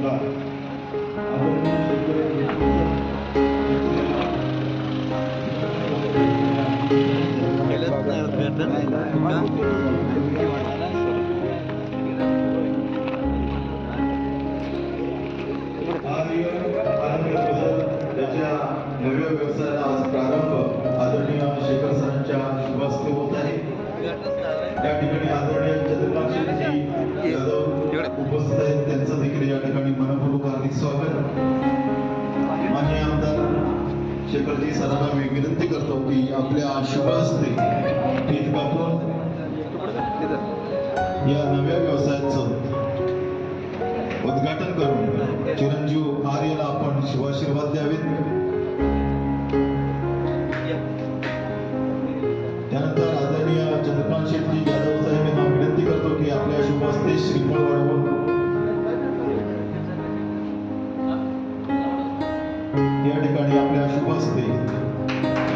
मुलगा त्याच्या नव्या व्यवसायाला आज प्रारंभ आदरणीय शेखर सरांच्या शुभास्ते होत आहे। त्या ठिकाणी आदरणीय चंद्रकांत यादव उपस्थित आहेत, त्यांचं देखील या ठिकाणी मनपूर्वक हार्दिक स्वागत। माननीय आमदार शेखरजी सरांना मी विनंती करतो की आपल्या शुभास्ते पीठ कापून या नव्या व्यवसायाचं उद्घाटन करून चिरंजीव आर्यला आपण शुभाशीर्वाद द्यावेत। त्यानंतर आदरणीय चंद्रकांत शेट्टी यादव साहेब यांना विनंती करतो की आपल्या शुभास्ते श्रीफळ वाढवून या ठिकाणी आपल्या शुभास्ते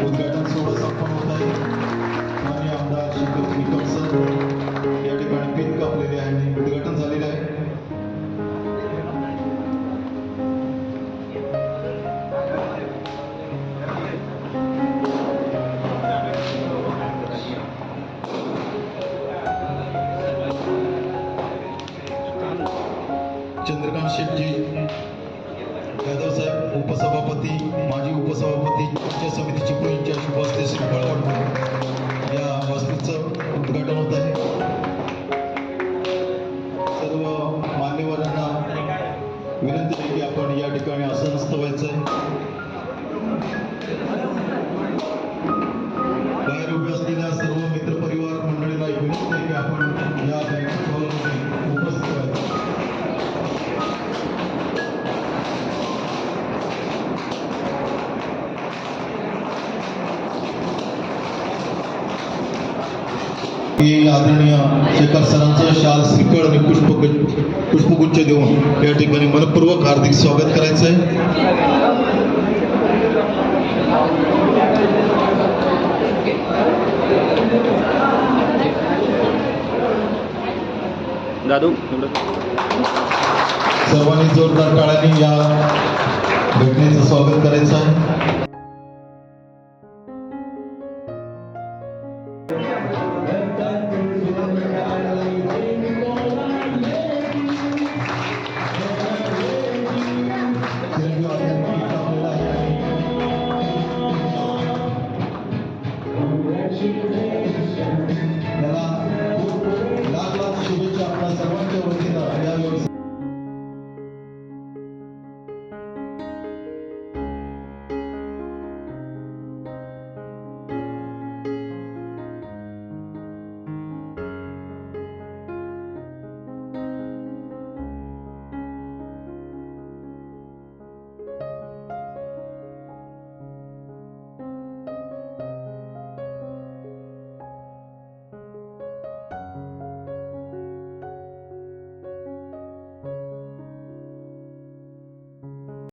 उद्घाटन सोहळा संपन्न होत आहे। माननीय आमदार शेखर निकम सर या ठिकाणी पीठ कापलेले आहे आणि उद्घाटन झालेले आहे। चंद्रकांत शेट्टी यादव साहेब उपसभापती माजी उपसभापती चर्चा समिती चिपळूण यांच्या शुभास्ते श्रीफळ वाढवून या वास्तूचं उद्घाटन होत आहे। सर्व मान्यवरांना विनंती आहे की आपण या ठिकाणी आसनस्थ व्हायचं आहे। बाहेर उभे असलेल्या सर्व मित्रपरिवार मंडळीला विनंती आहे की आपण या हॉलमध्ये उपस्थित व्हायचं। आदरणीय शेखर सरांचं शाल श्रीफळ आणि पुष्पगुच्छ देऊन या ठिकाणी मनपूर्वक हार्दिक स्वागत करायचं आहे। सर्वांनी जोरदार टाळ्यांनी या घटनेचं स्वागत करायचं आहे।